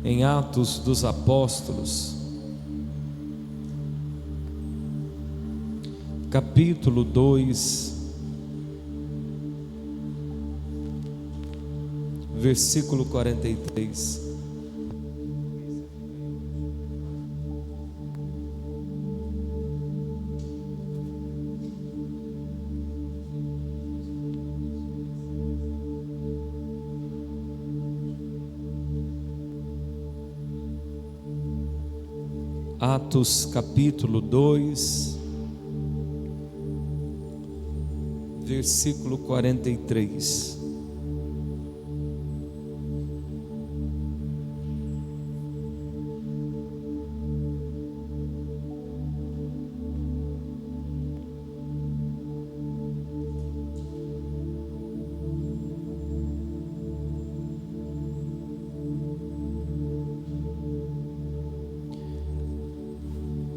em Atos dos Apóstolos, capítulo 2, versículo 43. Atos capítulo 2, versículo 43.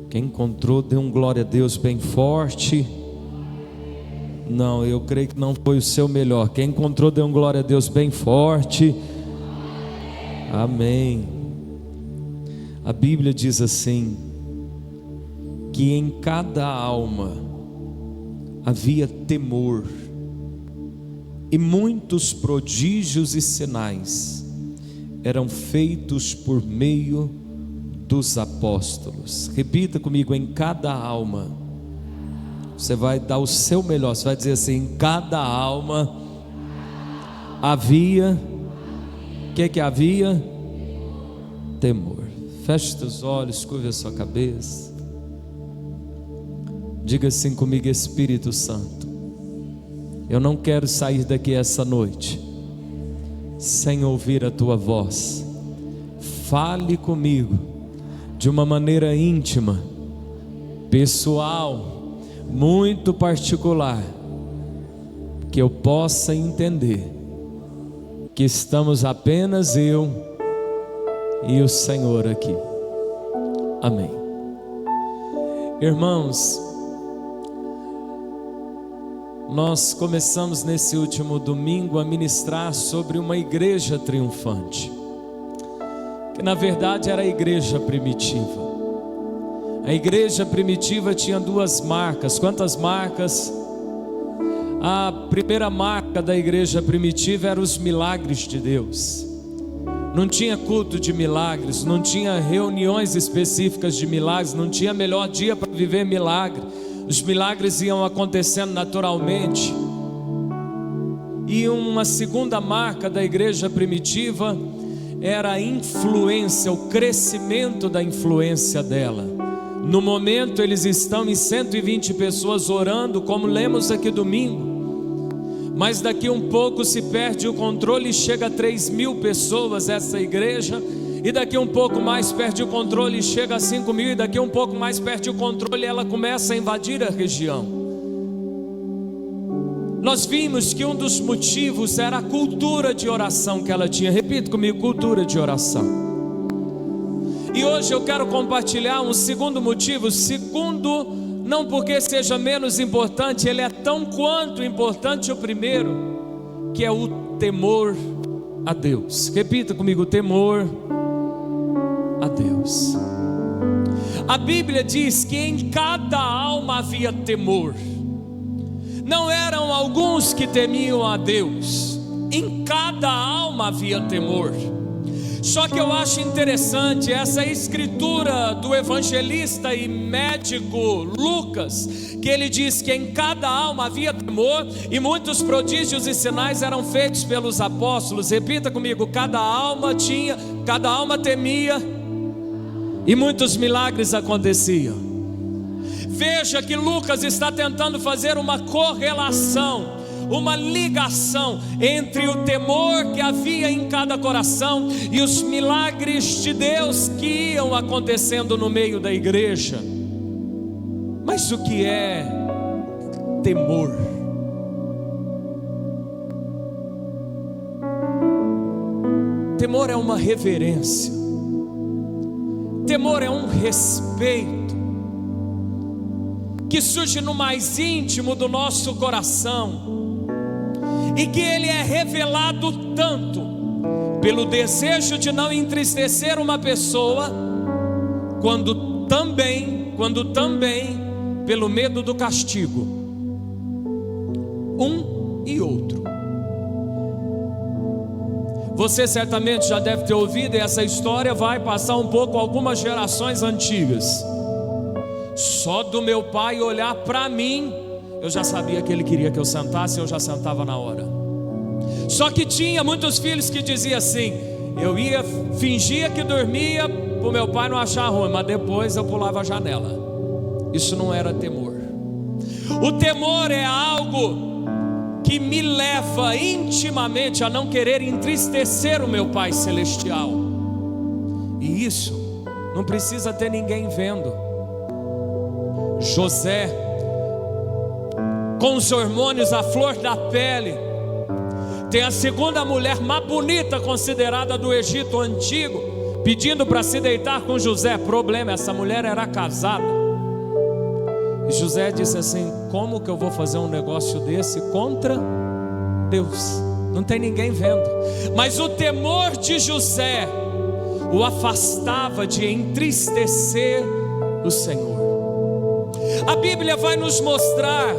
Quem encontrou, dê um glória a Deus bem forte. Não, eu creio que não foi o seu melhor. Quem encontrou, dê um glória a Deus bem forte. Amém. A Bíblia diz assim: que em cada alma havia temor, e muitos prodígios e sinais eram feitos por meio dos apóstolos. Repita comigo: em cada alma. Você vai dar o seu melhor, você vai dizer assim: em cada alma havia, o que havia? Temor. Feche os olhos, curve a sua cabeça. Diga assim comigo: Espírito Santo, eu não quero sair daqui essa noite sem ouvir a tua voz. Fale comigo de uma maneira íntima, pessoal, muito particular, que eu possa entender que estamos apenas eu e o Senhor aqui. Amém. Irmãos, nós começamos nesse último domingo a ministrar sobre uma igreja triunfante, que na verdade era a igreja primitiva. A igreja primitiva tinha duas marcas. Quantas marcas? A primeira marca da igreja primitiva eram os milagres de Deus. Não tinha culto de milagres, não tinha reuniões específicas de milagres, não tinha melhor dia para viver milagre. Os milagres iam acontecendo naturalmente. E uma segunda marca da igreja primitiva era a influência, o crescimento da influência dela. No momento eles estão em 120 pessoas orando, como lemos aqui domingo. Mas daqui um pouco se perde o controle e chega a 3.000 pessoas essa igreja. E daqui um pouco mais perde o controle e chega a 5.000. E daqui um pouco mais perde o controle e ela começa a invadir a região. Nós vimos que um dos motivos era a cultura de oração que ela tinha. Repita comigo: cultura de oração. E hoje eu quero compartilhar um segundo motivo. Segundo, não porque seja menos importante, ele é tão quanto importante o primeiro, que é o temor a Deus. Repita comigo: o temor a Deus. A Bíblia diz que em cada alma havia temor. Não eram alguns que temiam a Deus, em cada alma havia temor. Só que eu acho interessante essa escritura do evangelista e médico Lucas, que ele diz que em cada alma havia temor, e muitos prodígios e sinais eram feitos pelos apóstolos. Repita comigo: cada alma temia, e muitos milagres aconteciam. Veja que Lucas está tentando fazer uma correlação, uma ligação entre o temor que havia em cada coração e os milagres de Deus que iam acontecendo no meio da igreja. Mas o que é temor? Temor é uma reverência, temor é um respeito que surge no mais íntimo do nosso coração, e que ele é revelado tanto pelo desejo de não entristecer uma pessoa, quando também pelo medo do castigo, um e outro. Você certamente já deve ter ouvido, e essa história vai passar um pouco algumas gerações antigas. Só do meu pai olhar para mim, eu já sabia que ele queria que eu sentasse, eu já sentava na hora. Só que tinha muitos filhos que diziam assim: eu ia, fingia que dormia para o meu pai não achar ruim, mas depois eu pulava a janela. Isso não era temor. O temor é algo que me leva intimamente a não querer entristecer o meu Pai Celestial. E isso não precisa ter ninguém vendo. José, com os hormônios à flor da pele, tem a segunda mulher mais bonita considerada do Egito antigo, pedindo para se deitar com José. Problema, essa mulher era casada. E José disse assim: como que eu vou fazer um negócio desse contra Deus? Não tem ninguém vendo. Mas o temor de José o afastava de entristecer o Senhor. A Bíblia vai nos mostrar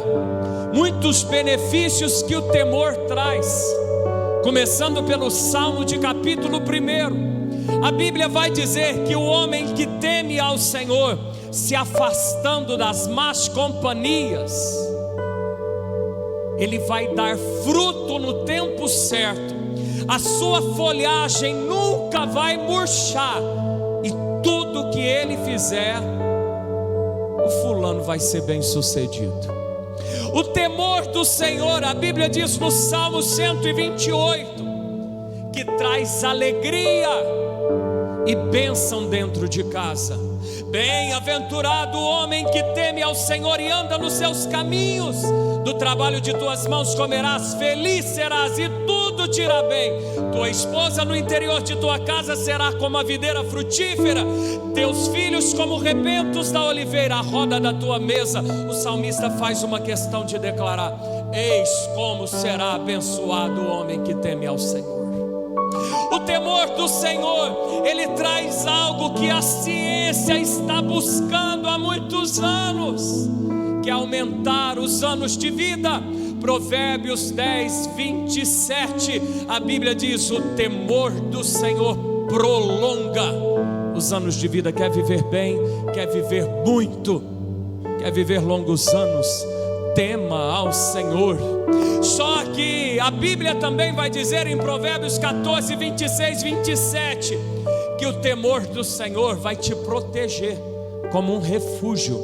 muitos benefícios que o temor traz, começando pelo Salmo de capítulo 1. A Bíblia vai dizer que o homem que teme ao Senhor, se afastando das más companhias, ele vai dar fruto no tempo certo, a sua folhagem nunca vai murchar, e tudo que ele fizer, o fulano vai ser bem sucedido. O temor do Senhor, a Bíblia diz no Salmo 128, que traz alegria e bênção dentro de casa. Bem-aventurado o homem que teme ao Senhor e anda nos seus caminhos. Do trabalho de tuas mãos comerás, feliz serás e tudo te irá bem. Tua esposa no interior de tua casa será como a videira frutífera, teus filhos como rebentos da oliveira, a roda da tua mesa. O salmista faz uma questão de declarar: eis como será abençoado o homem que teme ao Senhor. O temor do Senhor, ele traz algo que a ciência está buscando há muitos anos, que é aumentar os anos de vida. Provérbios 10, 27, a Bíblia diz: o temor do Senhor prolonga os anos de vida. Quer viver bem, quer viver muito, quer viver longos anos, tema ao Senhor. Só que a Bíblia também vai dizer em Provérbios 14, 26, 27, que o temor do Senhor vai te proteger como um refúgio,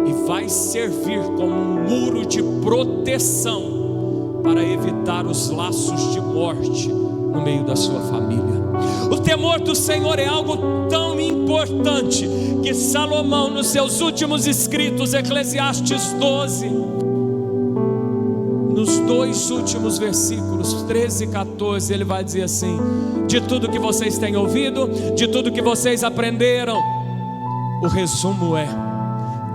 e vai servir como um muro de proteção para evitar os laços de morte no meio da sua família. O temor do Senhor é algo tão importante que Salomão, nos seus últimos escritos, Eclesiastes 12, nos dois últimos versículos, 13 e 14, ele vai dizer assim: de tudo que vocês têm ouvido, de tudo que vocês aprenderam, o resumo é: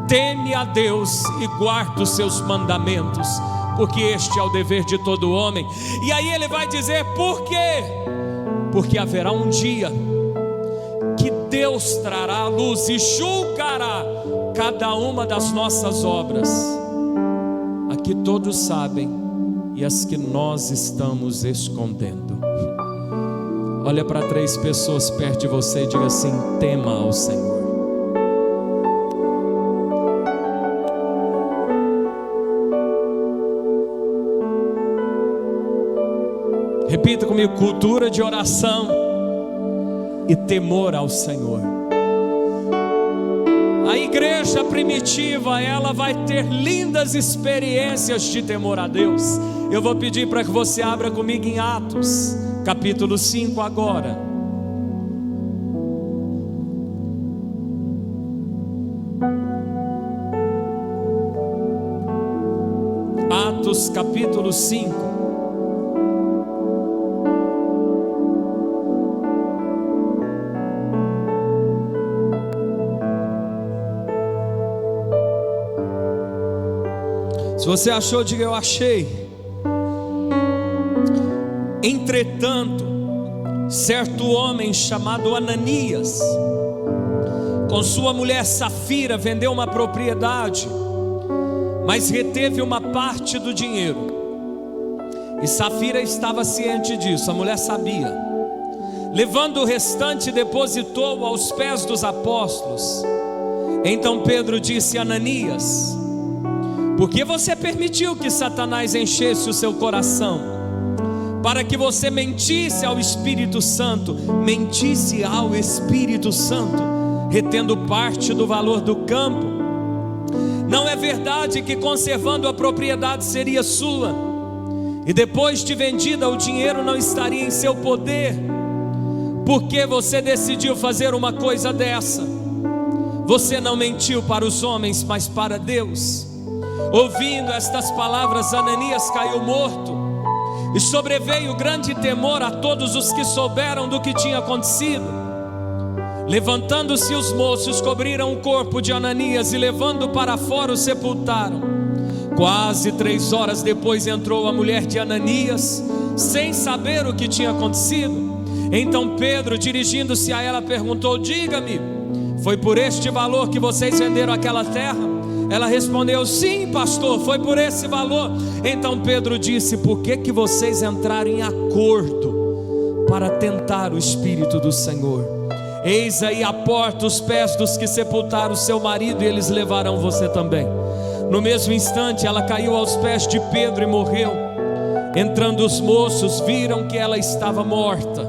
teme a Deus e guarda os seus mandamentos, porque este é o dever de todo homem. E aí ele vai dizer por quê? Porque haverá um dia que Deus trará a luz e julgará cada uma das nossas obras, a que todos sabem e as que nós estamos escondendo. Olha para 3 pessoas perto de você e diga assim: tema ao Senhor. Repita comigo: cultura de oração e temor ao Senhor. A igreja primitiva, ela vai ter lindas experiências de temor a Deus. Eu vou pedir para que você abra comigo em Atos, capítulo 5 agora. Atos, capítulo 5. Se você achou, diga: eu achei. Entretanto, certo homem chamado Ananias, com sua mulher Safira, vendeu uma propriedade, mas reteve uma parte do dinheiro. E Safira estava ciente disso, a mulher sabia. Levando o restante, depositou aos pés dos apóstolos. Então Pedro disse a Ananias: por que você permitiu que Satanás enchesse o seu coração, para que você mentisse ao Espírito Santo, retendo parte do valor do campo? Não é verdade que conservando a propriedade seria sua, e depois de vendida o dinheiro não estaria em seu poder? Por que você decidiu fazer uma coisa dessa? Você não mentiu para os homens, mas para Deus. Ouvindo estas palavras, Ananias caiu morto, e sobreveio grande temor a todos os que souberam do que tinha acontecido. Levantando-se os moços, cobriram o corpo de Ananias e levando para fora o sepultaram. Quase 3 horas depois entrou a mulher de Ananias, sem saber o que tinha acontecido. Então Pedro, dirigindo-se a ela, perguntou: diga-me, foi por este valor que vocês venderam aquela terra? Ela respondeu: sim, pastor, foi por esse valor. Então Pedro disse: por que vocês entraram em acordo para tentar o Espírito do Senhor? Eis aí à porta os pés dos que sepultaram seu marido, e eles levarão você também. No mesmo instante ela caiu aos pés de Pedro e morreu. Entrando os moços, viram que ela estava morta,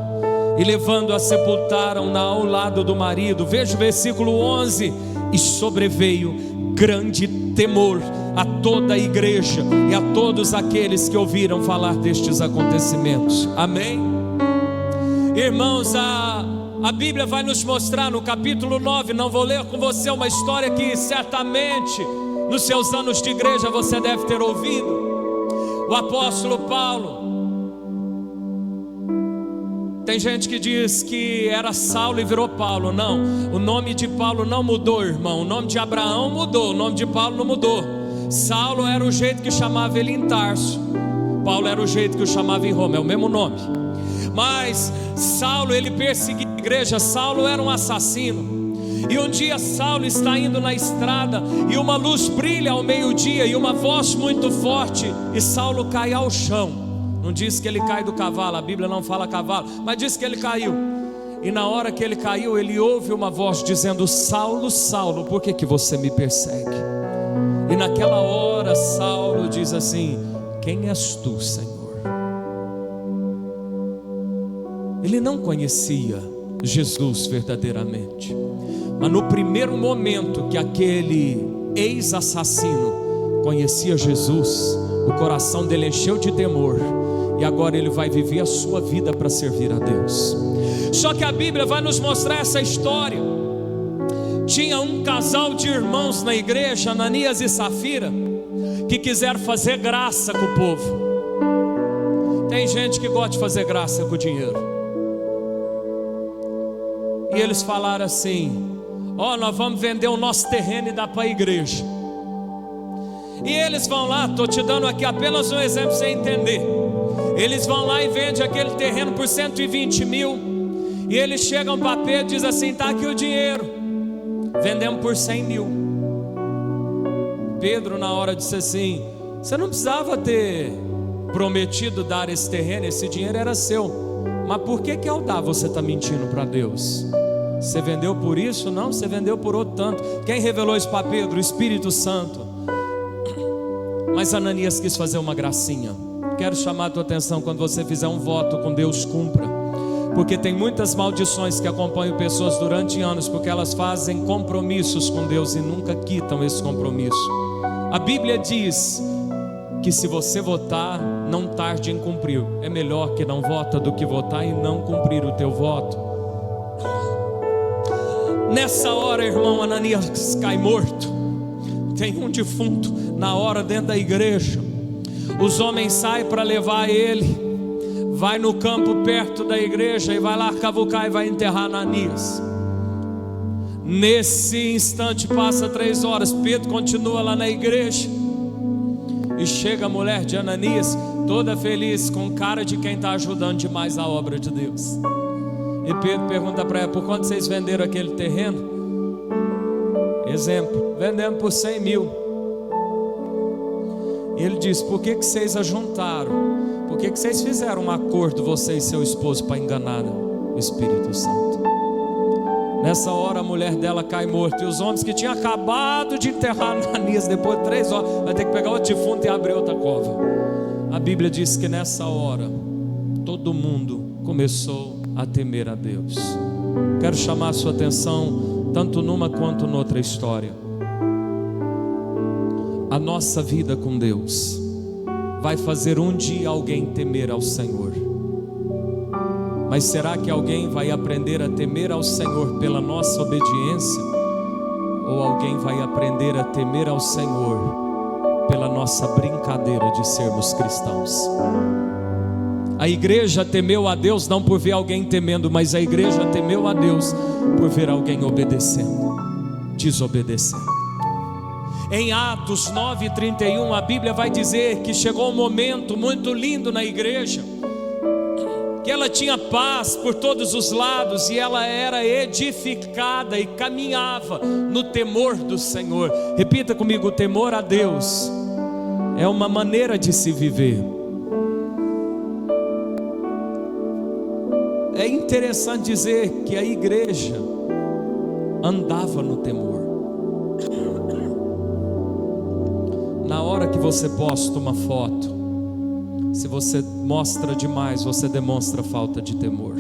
e levando-a sepultaram-na ao lado do marido. Veja o versículo 11: e sobreveio grande temor a toda a igreja e a todos aqueles que ouviram falar destes acontecimentos. Amém? Irmãos, a Bíblia vai nos mostrar no capítulo 9, não vou ler com você uma história que certamente nos seus anos de igreja você deve ter ouvido. O apóstolo Paulo, tem gente que diz que era Saulo e virou Paulo. Não, o nome de Paulo não mudou, irmão. O nome de Abraão mudou, o nome de Paulo não mudou. Saulo era o jeito que chamava ele em Tarso, Paulo era o jeito que o chamava em Roma, é o mesmo nome. Mas Saulo, ele perseguia a igreja. Saulo era um assassino. E um dia Saulo está indo na estrada, e uma luz brilha ao meio-dia, e uma voz muito forte, e Saulo cai ao chão. Não diz que ele cai do cavalo, a Bíblia não fala cavalo, mas diz que ele caiu. E na hora que ele caiu, ele ouve uma voz dizendo: Saulo, Saulo, por que você me persegue? E naquela hora Saulo diz assim: quem és tu, Senhor? Ele não conhecia Jesus verdadeiramente, mas no primeiro momento que aquele ex-assassino conhecia Jesus, o coração dele encheu de temor, e agora ele vai viver a sua vida para servir a Deus. Só que a Bíblia vai nos mostrar essa história. Tinha um casal de irmãos na igreja, Ananias e Safira, que quiseram fazer graça com o povo. Tem gente que gosta de fazer graça com o dinheiro. E eles falaram assim: ó, nós vamos vender o nosso terreno e dar para a igreja. E eles vão lá, estou te dando aqui apenas um exemplo para você entender. Eles vão lá e vendem aquele terreno por 120 mil. E eles chegam para Pedro e dizem assim: está aqui o dinheiro, vendemos por 100 mil. Pedro na hora disse assim: você não precisava ter prometido dar esse terreno, esse dinheiro era seu. Mas por que ao dar você está mentindo para Deus? Você vendeu por isso? Não, você vendeu por outro tanto. Quem revelou isso para Pedro? O Espírito Santo. Mas Ananias quis fazer uma gracinha. Quero chamar a tua atenção: quando você fizer um voto com Deus, cumpra. Porque tem muitas maldições que acompanham pessoas durante anos, porque elas fazem compromissos com Deus e nunca quitam esse compromisso. A Bíblia diz que se você votar, não tarde em cumprir. É melhor que não vota do que votar e não cumprir o teu voto. Nessa hora, irmão, Ananias cai morto. Tem um defunto na hora dentro da igreja. Os homens saem para levar ele. Vai no campo perto da igreja e vai lá cavucar e vai enterrar Ananias. Nesse instante passa 3 horas. Pedro continua lá na igreja. E chega a mulher de Ananias: toda feliz, com cara de quem está ajudando demais a obra de Deus. E Pedro pergunta para ela: por quanto vocês venderam aquele terreno? Exemplo, vendemos por 100 mil. Ele diz: por que vocês ajuntaram? Por que vocês fizeram um acordo, você e seu esposo, para enganar o Espírito Santo? Nessa hora a mulher dela cai morta, e os homens que tinham acabado de enterrar Ananias, depois de 3 horas, vai ter que pegar outro defunto e abrir outra cova. A Bíblia diz que nessa hora todo mundo começou a temer a Deus. Quero chamar a sua atenção tanto numa quanto noutra história. A nossa vida com Deus vai fazer um dia alguém temer ao Senhor. Mas será que alguém vai aprender a temer ao Senhor pela nossa obediência? Ou alguém vai aprender a temer ao Senhor pela nossa brincadeira de sermos cristãos? A igreja temeu a Deus não por ver alguém temendo, mas a igreja temeu a Deus por ver alguém obedecendo, desobedecendo. Em Atos 9:31, a Bíblia vai dizer que chegou um momento muito lindo na igreja, que ela tinha paz por todos os lados, e ela era edificada e caminhava no temor do Senhor. Repita comigo: o temor a Deus é uma maneira de se viver. É interessante dizer que a igreja andava no temor. Na hora que você posta uma foto, se você mostra demais, você demonstra falta de temor.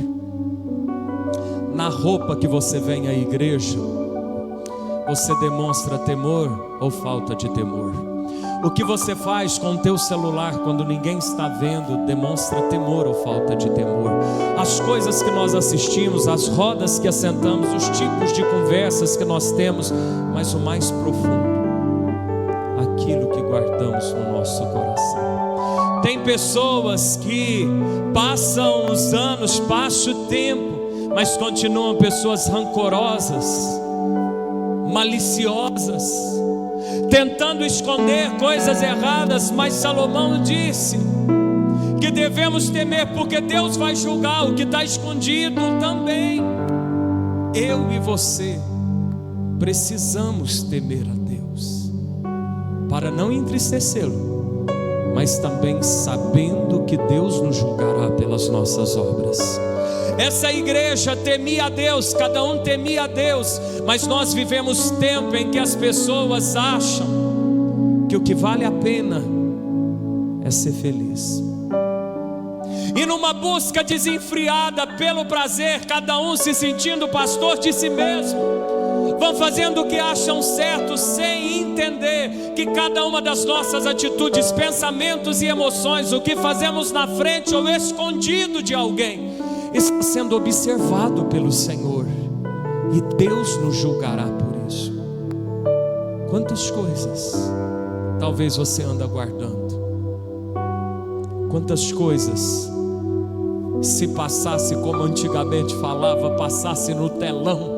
Na roupa que você vem à igreja, você demonstra temor ou falta de temor. O que você faz com o teu celular quando ninguém está vendo, demonstra temor ou falta de temor. As coisas que nós assistimos, as rodas que assentamos, os tipos de conversas que nós temos, mas o mais profundo, aquilo que guardamos no nosso coração. Tem pessoas que passam os anos, passa o tempo, mas continuam pessoas rancorosas, maliciosas, tentando esconder coisas erradas. Mas Salomão disse que devemos temer, porque Deus vai julgar o que está escondido também. Eu e você precisamos temer a Deus, para não entristecê-lo, mas também sabendo que Deus nos julgará pelas nossas obras. Essa igreja temia a Deus, cada um temia a Deus, mas nós vivemos tempo em que as pessoas acham que o que vale a pena é ser feliz. E numa busca desenfreada pelo prazer, cada um se sentindo pastor de si mesmo, vão fazendo o que acham certo, sem entender que cada uma das nossas atitudes, pensamentos e emoções, o que fazemos na frente ou escondido de alguém, está sendo observado pelo Senhor, e Deus nos julgará por isso. Quantas coisas talvez você anda guardando? Quantas coisas, se passasse como antigamente falava, passasse no telão,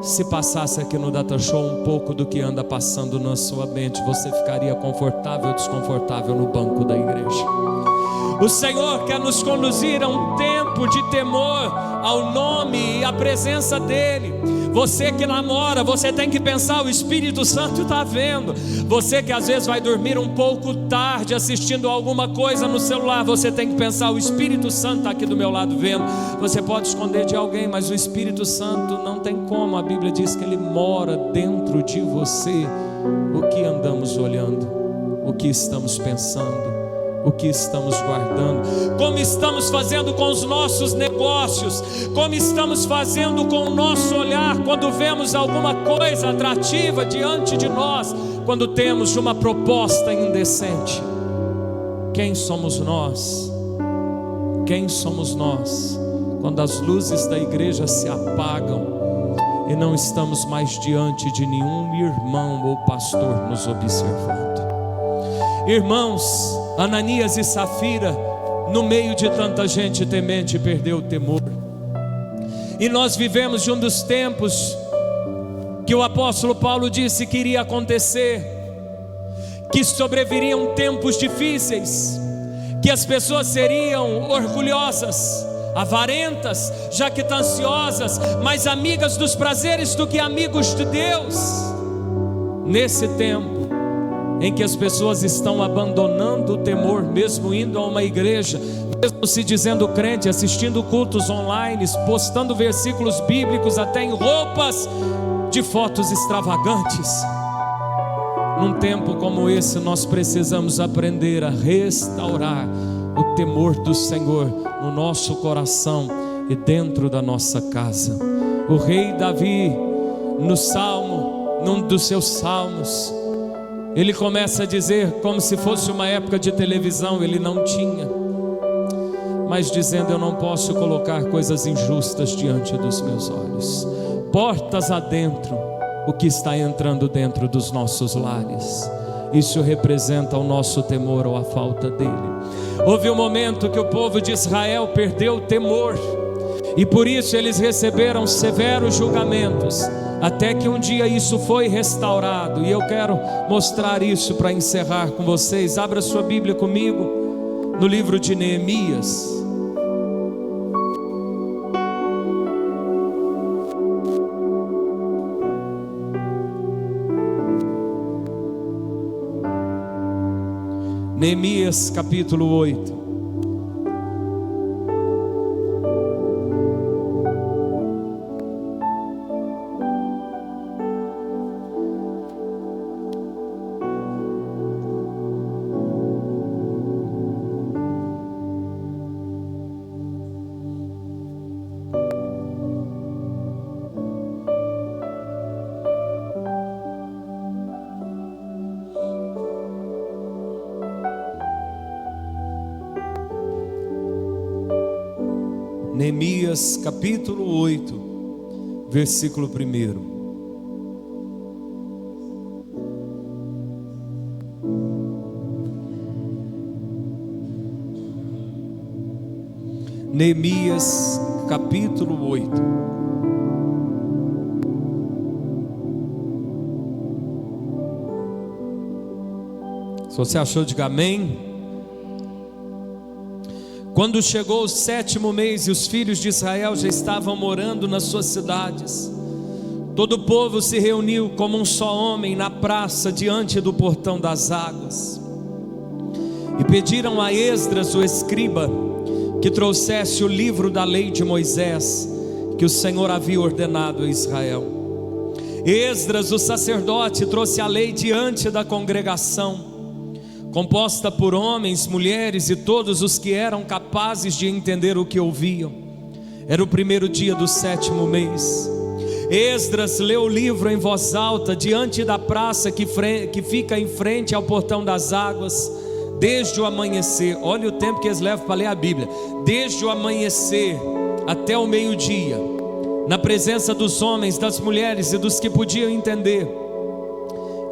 se passasse aqui no Data Show um pouco do que anda passando na sua mente, você ficaria confortável ou desconfortável no banco da igreja? O Senhor quer nos conduzir a um tempo de temor ao nome e à presença dEle. Você que namora, você tem que pensar: o Espírito Santo está vendo. Você que às vezes vai dormir um pouco tarde assistindo alguma coisa no celular, você tem que pensar: o Espírito Santo está aqui do meu lado vendo. Você pode esconder de alguém, mas o Espírito Santo não tem como. A Bíblia diz que Ele mora dentro de você. O que andamos olhando, o que estamos pensando, o que estamos guardando, como estamos fazendo com os nossos negócios, como estamos fazendo com o nosso olhar quando vemos alguma coisa atrativa diante de nós, quando temos uma proposta indecente. Quem somos nós? Quem somos nós quando as luzes da igreja se apagam e não estamos mais diante de nenhum irmão ou pastor nos observando? Irmãos, Ananias e Safira, no meio de tanta gente temente, perdeu o temor. E nós vivemos de um dos tempos que o apóstolo Paulo disse que iria acontecer, que sobreviriam tempos difíceis, que as pessoas seriam orgulhosas, avarentas, jactanciosas, mais amigas dos prazeres do que amigos de Deus. Nesse tempo em que as pessoas estão abandonando o temor, mesmo indo a uma igreja, mesmo se dizendo crente, assistindo cultos online, postando versículos bíblicos até em roupas de fotos extravagantes. Num tempo como esse, nós precisamos aprender a restaurar o temor do Senhor no nosso coração e dentro da nossa casa. O rei Davi, num dos seus salmos, ele começa a dizer, como se fosse uma época de televisão, ele não tinha, mas dizendo: eu não posso colocar coisas injustas diante dos meus olhos. Portas adentro, o que está entrando dentro dos nossos lares, isso representa o nosso temor ou a falta dele. Houve um momento que o povo de Israel perdeu o temor, e por isso eles receberam severos julgamentos, até que um dia isso foi restaurado. E eu quero mostrar isso para encerrar com vocês. Abra sua Bíblia comigo no livro de Neemias. Neemias capítulo 8. Neemias capítulo 8, versículo 1. Neemias capítulo 8. Se você achou, diga amém. Quando chegou o 7º mês e os filhos de Israel já estavam morando nas suas cidades, todo o povo se reuniu como um só homem na praça diante do portão das águas, e pediram a Esdras o escriba que trouxesse o livro da lei de Moisés, que o Senhor havia ordenado a Israel. Esdras, o sacerdote, trouxe a lei diante da congregação, composta por homens, mulheres e todos os que eram capazes de entender o que ouviam. Era o 1º dia do 7º mês. Esdras leu o livro em voz alta diante da praça que fica em frente ao portão das águas, desde o amanhecer. Olha o tempo que eles levam para ler a Bíblia. Desde o amanhecer até o meio-dia, na presença dos homens, das mulheres e dos que podiam entender.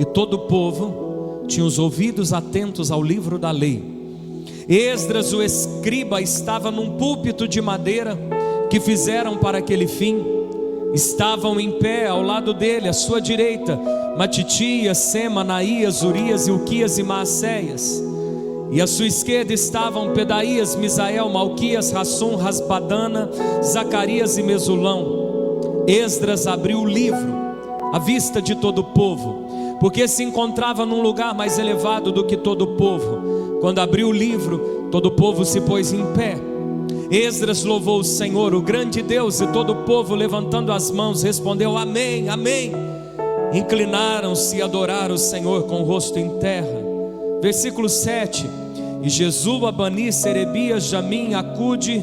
E todo o povo tinha os ouvidos atentos ao livro da lei. Esdras, o escriba, estava num púlpito de madeira que fizeram para aquele fim. Estavam em pé ao lado dele, à sua direita, Matitias, Sema, Anaías, Urias, Ilquias e Maacéias. E à sua esquerda estavam Pedaías, Misael, Malquias, Rassum, Rasbadana, Zacarias e Mesulão. Esdras abriu o livro à vista de todo o povo, porque se encontrava num lugar mais elevado do que todo o povo. Quando abriu o livro, todo o povo se pôs em pé. Esdras louvou o Senhor, o grande Deus, e todo o povo, levantando as mãos, respondeu: amém, amém. Inclinaram-se e adoraram o Senhor com o rosto em terra. Versículo 7. E Jesua, Bani, Serebias, Jamim, Acude,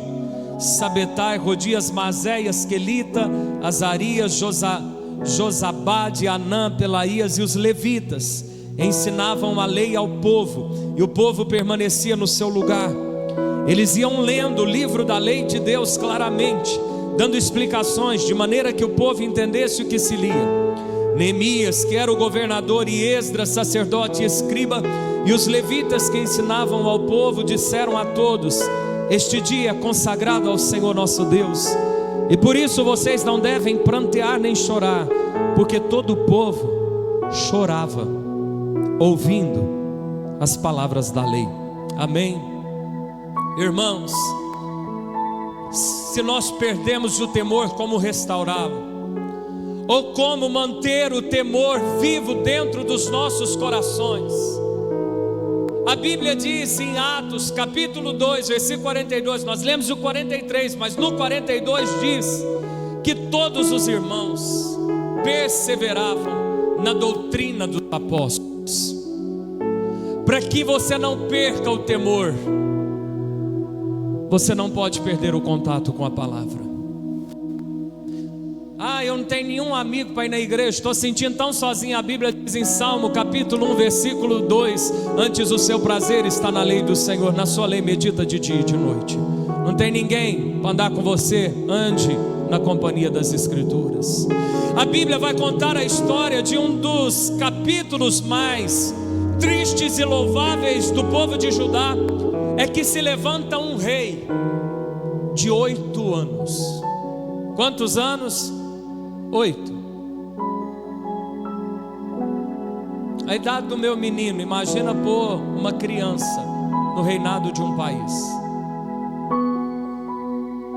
Sabetai, Rodias, Mazéias, Quelita, Azarias, Josabade, Anã, Pelaías e os levitas ensinavam a lei ao povo, e o povo permanecia no seu lugar. Eles iam lendo o livro da lei de Deus claramente, dando explicações de maneira que o povo entendesse o que se lia. Neemias, que era o governador, e Esdras, sacerdote e escriba, e os levitas que ensinavam ao povo, disseram a todos: este dia é consagrado ao Senhor nosso Deus, e por isso vocês não devem prantear nem chorar, porque todo o povo chorava ouvindo as palavras da lei. Amém? Irmãos, se nós perdemos o temor, como restaurá-lo? Ou como manter o temor vivo dentro dos nossos corações? A Bíblia diz em Atos capítulo 2, versículo 42, nós lemos o 43, mas no 42 diz que todos os irmãos perseveravam na doutrina dos apóstolos. Para que você não perca o temor, você não pode perder o contato com a palavra. Eu não tenho nenhum amigo para ir na igreja, estou sentindo tão sozinho. A Bíblia diz em Salmo capítulo 1, versículo 2: antes o seu prazer está na lei do Senhor, na sua lei medita de dia e de noite. Não tem ninguém para andar com você, ande na companhia das Escrituras. A Bíblia vai contar a história de um dos capítulos mais tristes e louváveis do povo de Judá. É que se levanta um rei de 8 anos. Quantos anos? 8. A idade do meu menino. Imagina pôr uma criança no reinado de um país.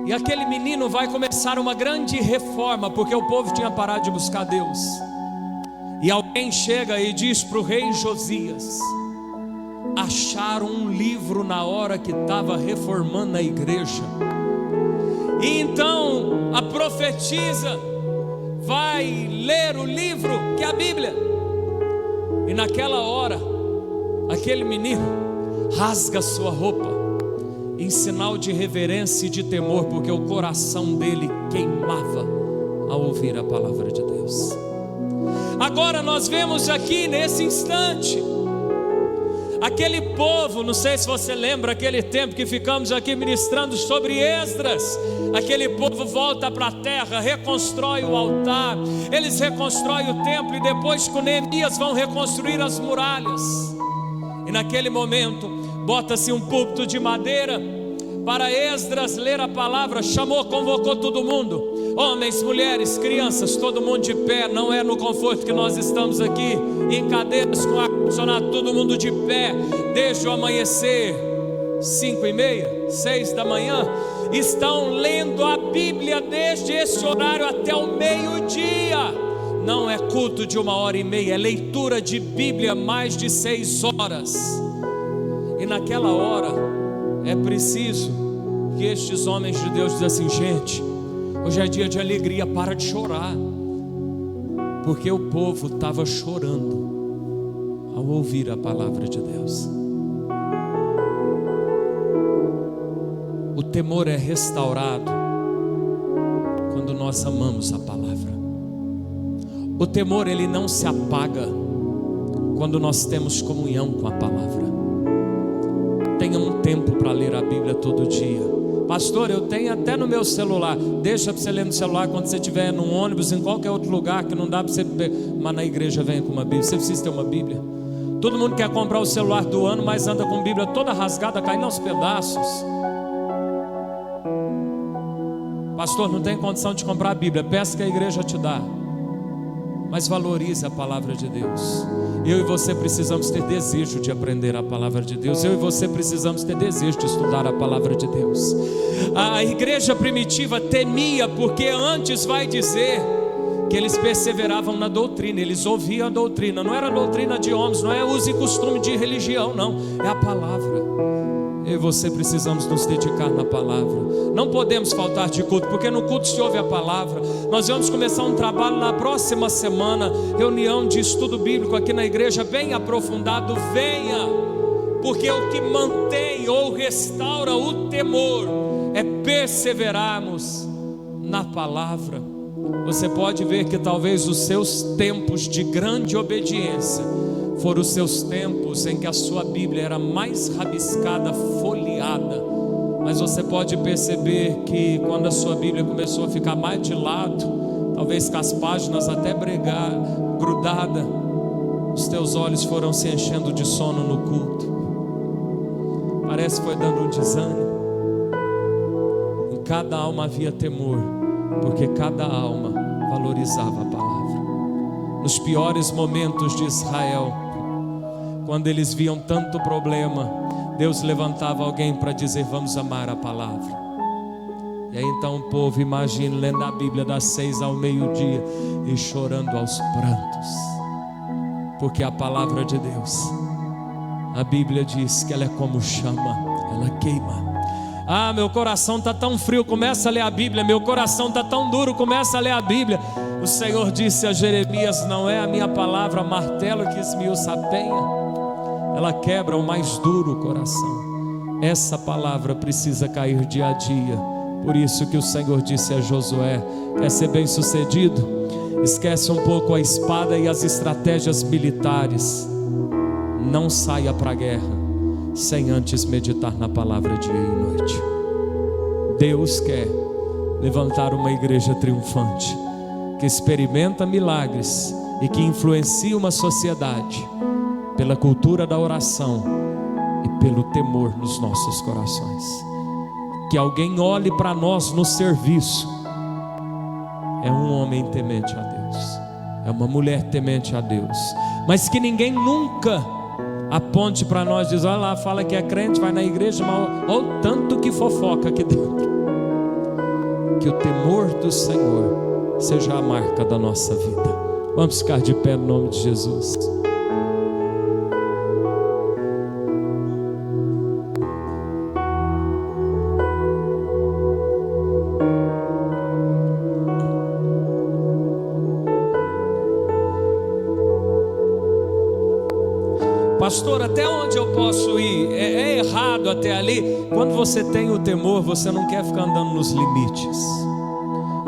E aquele menino vai começar uma grande reforma, porque o povo tinha parado de buscar Deus. E alguém chega e diz para o rei Josias: acharam um livro na hora que estava reformando a igreja. E então a profetisa vai ler o livro, que é a Bíblia. E naquela hora, aquele menino rasga sua roupa, em sinal de reverência e de temor, porque o coração dele queimava ao ouvir a palavra de Deus. Agora nós vemos aqui nesse instante aquele povo, não sei se você lembra aquele tempo que ficamos aqui ministrando sobre Esdras. Aquele povo volta para a terra, reconstrói o altar, eles reconstroem o templo, e depois com Neemias vão reconstruir as muralhas. E naquele momento bota-se um púlpito de madeira para Esdras ler a palavra. Chamou, convocou todo mundo, homens, mulheres, crianças, todo mundo de pé. Não é no conforto que nós estamos aqui, em cadeiras com ar-condicionado, todo mundo de pé, desde o amanhecer, 5:30, 6 da manhã, estão lendo a Bíblia desde esse horário até o meio-dia. Não é culto de 1h30, é leitura de Bíblia mais de 6 horas. E naquela hora é preciso que estes homens de Deus dizem assim: gente, hoje é dia de alegria, para de chorar. Porque o povo estava chorando ao ouvir a palavra de Deus. O temor é restaurado quando nós amamos a palavra. O temor, ele não se apaga quando nós temos comunhão com a palavra. Tenha um tempo para ler a Bíblia todo dia. Pastor, eu tenho até no meu celular. Deixa para você ler no celular quando você estiver num ônibus, em qualquer outro lugar que não dá para você, mas na igreja venha com uma Bíblia. Você precisa ter uma Bíblia. Todo mundo quer comprar o celular do ano, mas anda com a Bíblia toda rasgada, caindo aos pedaços. Pastor, não tem condição de comprar a Bíblia. Peça que a igreja te dá, mas valorize a palavra de Deus. Eu e você precisamos ter desejo de aprender a palavra de Deus. Eu e você precisamos ter desejo de estudar a palavra de Deus. A igreja primitiva temia, porque antes vai dizer que eles perseveravam na doutrina, eles ouviam a doutrina. Não era doutrina de homens, não é uso e costume de religião, não, é a palavra. Eu e você precisamos nos dedicar na palavra. Não podemos faltar de culto, porque no culto se ouve a palavra. Nós vamos começar um trabalho na próxima semana, reunião de estudo bíblico aqui na igreja, bem aprofundado. Venha, porque o que mantém ou restaura o temor é perseverarmos na palavra. Você pode ver que talvez os seus tempos de grande obediência foram os seus tempos em que a sua Bíblia era mais rabiscada, folheada. Mas você pode perceber que quando a sua Bíblia começou a ficar mais de lado, talvez com as páginas até grudada, os teus olhos foram se enchendo de sono no culto. Parece que foi dando um desânimo. Em cada alma havia temor, porque cada alma valorizava a palavra. Nos piores momentos de Israel, quando eles viam tanto problema, Deus levantava alguém para dizer: vamos amar a palavra. E aí então o povo, imagina, lendo a Bíblia das 6 ao meio-dia e chorando aos prantos, porque a palavra de Deus, a Bíblia diz que ela é como chama, ela queima. Ah, meu coração está tão frio, começa a ler a Bíblia. Meu coração está tão duro, começa a ler a Bíblia. O Senhor disse a Jeremias: não é a minha palavra martelo que esmiuça a penha, ela quebra o mais duro coração. Essa palavra precisa cair dia a dia. Por isso que o Senhor disse a Josué: quer ser bem sucedido? Esquece um pouco a espada e as estratégias militares. Não saia para a guerra sem antes meditar na palavra dia e noite. Deus quer levantar uma igreja triunfante, que experimenta milagres e que influencia uma sociedade pela cultura da oração e pelo temor nos nossos corações. Que alguém olhe para nós no serviço: é um homem temente a Deus, é uma mulher temente a Deus, mas que ninguém nunca aponte para nós e diz: olha lá, fala que é crente, vai na igreja, mas olha o tanto que fofoca aqui dentro. Que o temor do Senhor seja a marca da nossa vida. Vamos ficar de pé no nome de Jesus. Pastor, até onde eu posso ir? É errado até ali? Quando você tem o temor, você não quer ficar andando nos limites.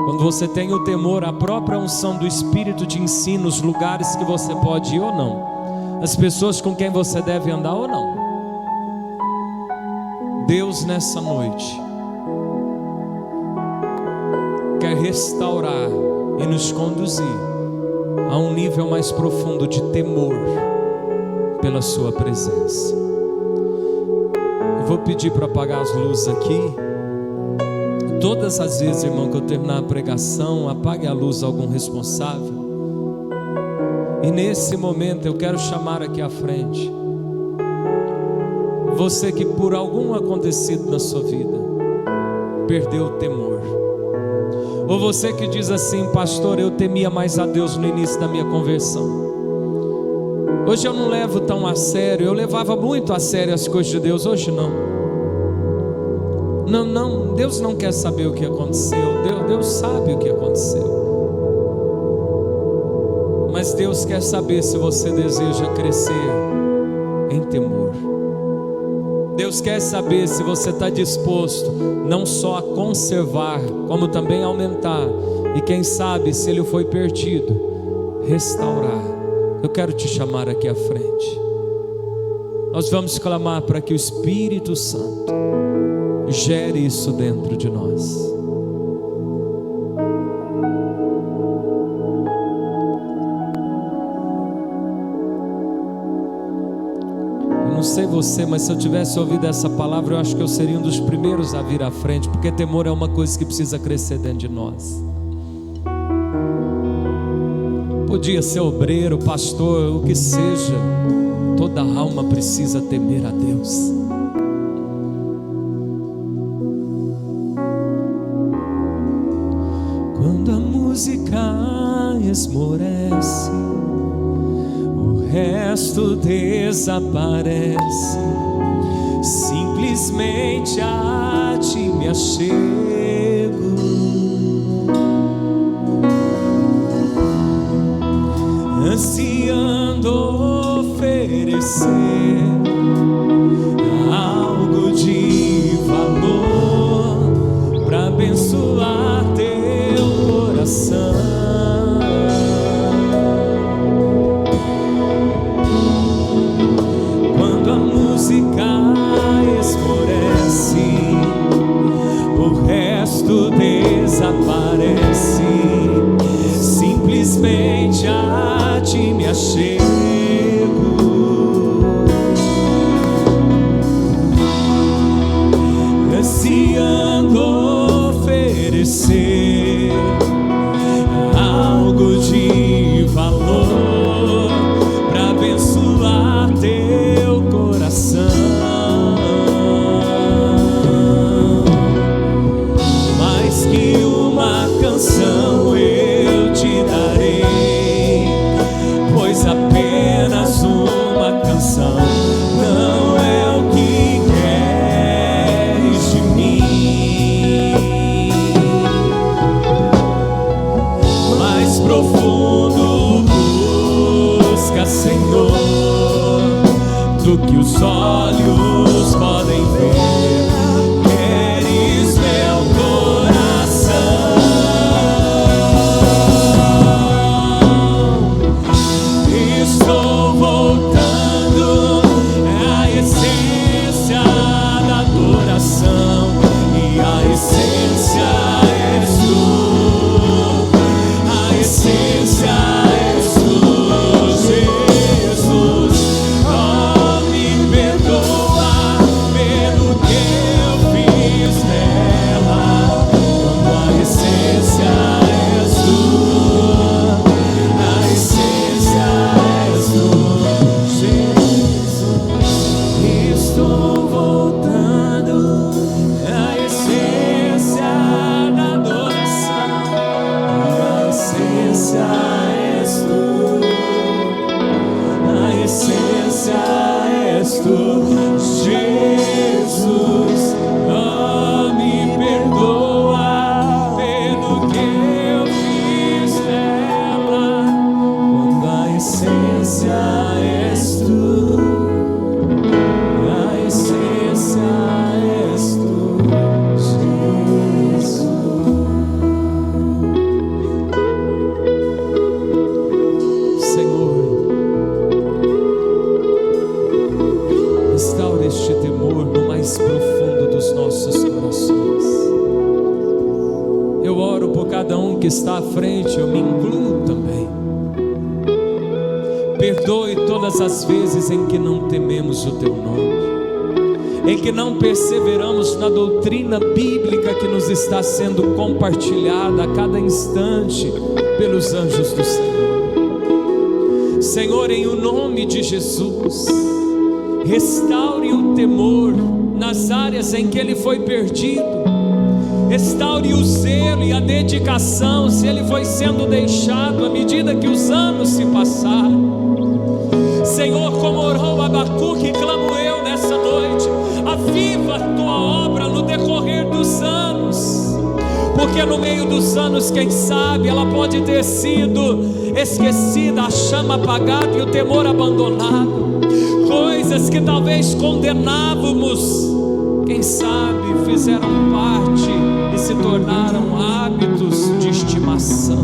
Quando você tem o temor, a própria unção do Espírito te ensina os lugares que você pode ir ou não, as pessoas com quem você deve andar ou não. Deus nessa noite quer restaurar e nos conduzir a um nível mais profundo de temor pela sua presença. Eu vou pedir para apagar as luzes aqui. Todas as vezes, irmão, que eu terminar a pregação, apague a luz algum responsável. E nesse momento eu quero chamar aqui à frente você que por algum acontecido na sua vida perdeu o temor, ou você que diz assim: pastor, eu temia mais a Deus no início da minha conversão, hoje eu não levo tão a sério. Eu levava muito a sério as coisas de Deus, hoje não. Não, Deus não quer saber o que aconteceu. Deus sabe o que aconteceu. Mas Deus quer saber se você deseja crescer em temor. Deus quer saber se você está disposto não só a conservar, como também a aumentar. E quem sabe, se ele foi perdido, restaurar. Eu quero te chamar aqui à frente. Nós vamos clamar para que o Espírito Santo gere isso dentro de nós. Eu não sei você, mas se eu tivesse ouvido essa palavra, eu acho que eu seria um dos primeiros a vir à frente, porque temor é uma coisa que precisa crescer dentro de nós. Podia ser obreiro, pastor, o que seja, toda alma precisa temer a Deus. Quando a música esmorece, o resto desaparece. Simplesmente a ti me achego, ansiando oferecer algo de valor para abençoar teu coração. Quando a música esmorece, o resto desaparece. Simplesmente a ti me achego, ansiando oferecer algo de valor para abençoar teu Eu oro por cada um que está à frente, eu me incluo também. Perdoe todas as vezes em que não tememos o Teu nome, em que não perseveramos na doutrina bíblica que nos está sendo compartilhada a cada instante pelos anjos do Senhor. Senhor, em o nome de Jesus, restaure o temor nas áreas em que ele foi perdido. Restaure o zelo e a dedicação se ele foi sendo deixado à medida que os anos se passaram. Senhor, como orou Abacuque, clamo eu nessa noite: aviva a tua obra no decorrer dos anos, porque no meio dos anos, quem sabe, ela pode ter sido esquecida, a chama apagada e o temor abandonado. Coisas que talvez condenávamos, quem sabe fizeram parte e se tornaram hábitos de estimação.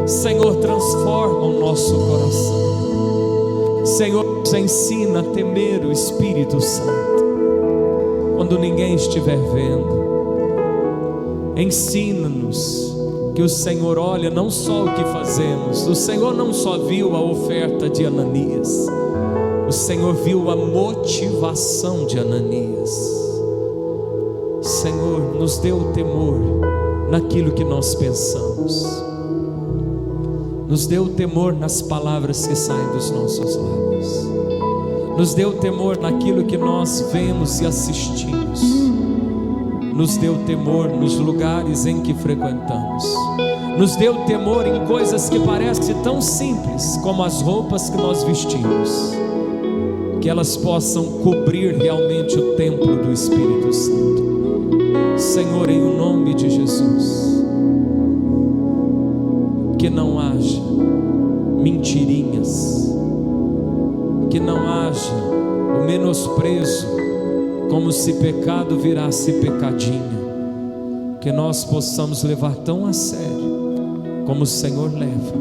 Senhor, transforma o nosso coração. Senhor, nos ensina a temer o Espírito Santo quando ninguém estiver vendo. Ensina-nos que o Senhor olha não só o que fazemos. O Senhor não só viu a oferta de Ananias, o Senhor viu a motivação de Ananias. Senhor, nos dê o temor naquilo que nós pensamos, nos dê o temor nas palavras que saem dos nossos lábios, nos dê o temor naquilo que nós vemos e assistimos, nos dê o temor nos lugares em que frequentamos, nos dê o temor em coisas que parecem tão simples como as roupas que nós vestimos, que elas possam cobrir realmente o templo do Espírito Santo. Senhor, em o nome de Jesus, que não haja mentirinhas, que não haja o menosprezo, como se pecado virasse pecadinho, que nós possamos levar tão a sério como o Senhor leva,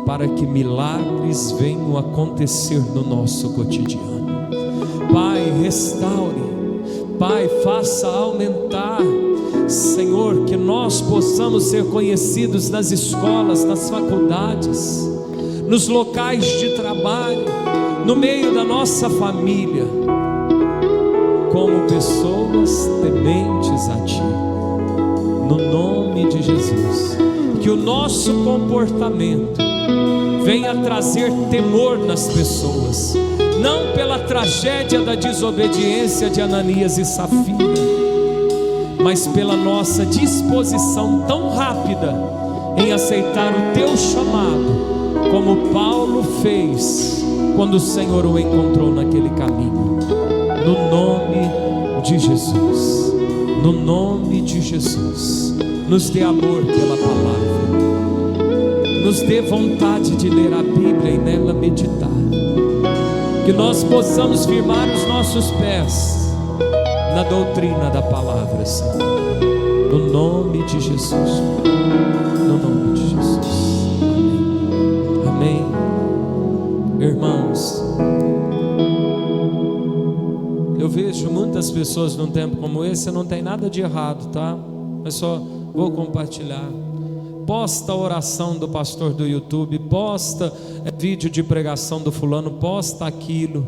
para que milagres venham a acontecer no nosso cotidiano. Pai, restaure, Pai, faça aumentar, Senhor, que nós possamos ser conhecidos nas escolas, nas faculdades, nos locais de trabalho, no meio da nossa família, como pessoas tementes a Ti, no nome de Jesus. Que o nosso comportamento venha trazer temor nas pessoas, não pela tragédia da desobediência de Ananias e Safira, mas pela nossa disposição tão rápida em aceitar o Teu chamado, como Paulo fez quando o Senhor o encontrou naquele caminho. No nome de Jesus, no nome de Jesus, nos dê amor pela palavra, nos dê vontade de ler a Bíblia e nela meditar, que nós possamos firmar os nossos pés na doutrina da palavra, Senhor, no nome de Jesus, no nome de Jesus, amém, amém. Irmãos, eu vejo muitas pessoas num tempo como esse, não tem nada de errado, tá? Mas só vou compartilhar. Posta a oração do pastor do YouTube, posta vídeo de pregação do fulano, posta aquilo.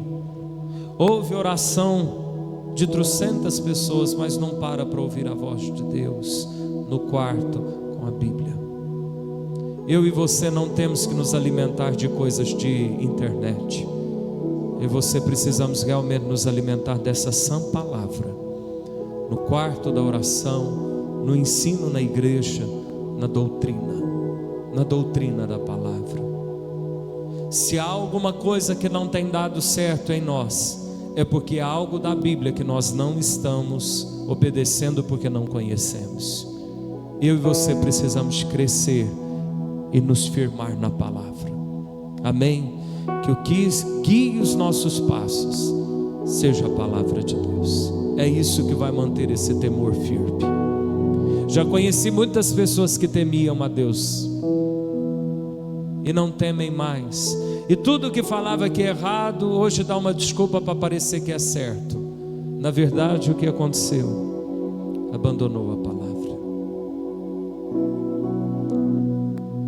Ouve oração de trocentas pessoas, mas não para ouvir a voz de Deus no quarto com a Bíblia. Eu e você não temos que nos alimentar de coisas de internet. Eu e você precisamos realmente nos alimentar dessa sã palavra, no quarto da oração, no ensino na igreja, na doutrina da palavra. Se há alguma coisa que não tem dado certo em nós, é porque há algo da Bíblia que nós não estamos obedecendo porque não conhecemos. Eu e você precisamos crescer e nos firmar na palavra, amém? Que o que guie os nossos passos seja a palavra de Deus. É isso que vai manter esse temor firme. Já conheci muitas pessoas que temiam a Deus e não temem mais, e tudo que falava que é errado, hoje dá uma desculpa para parecer que é certo. Na verdade, o que aconteceu? Abandonou a palavra.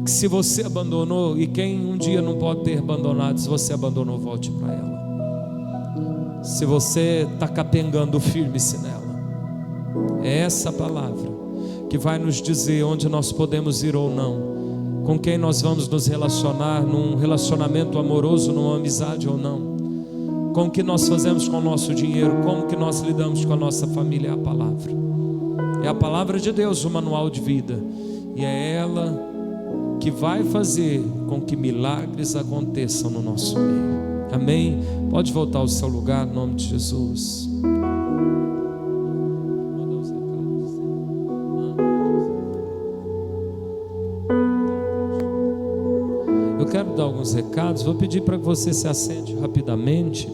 que se você abandonou, e quem um dia não pode ter abandonado, se você abandonou, volte para ela. Se você está capengando, firme-se nela. É essa palavra que vai nos dizer onde nós podemos ir ou não, com quem nós vamos nos relacionar, num relacionamento amoroso, numa amizade ou não, com o que nós fazemos com o nosso dinheiro, como que nós lidamos com a nossa família. É a palavra, é a palavra de Deus, o manual de vida, e é ela que vai fazer com que milagres aconteçam no nosso meio. Amém? Pode voltar ao seu lugar, em nome de Jesus. Eu quero dar alguns recados. Vou pedir para que você se assente rapidamente.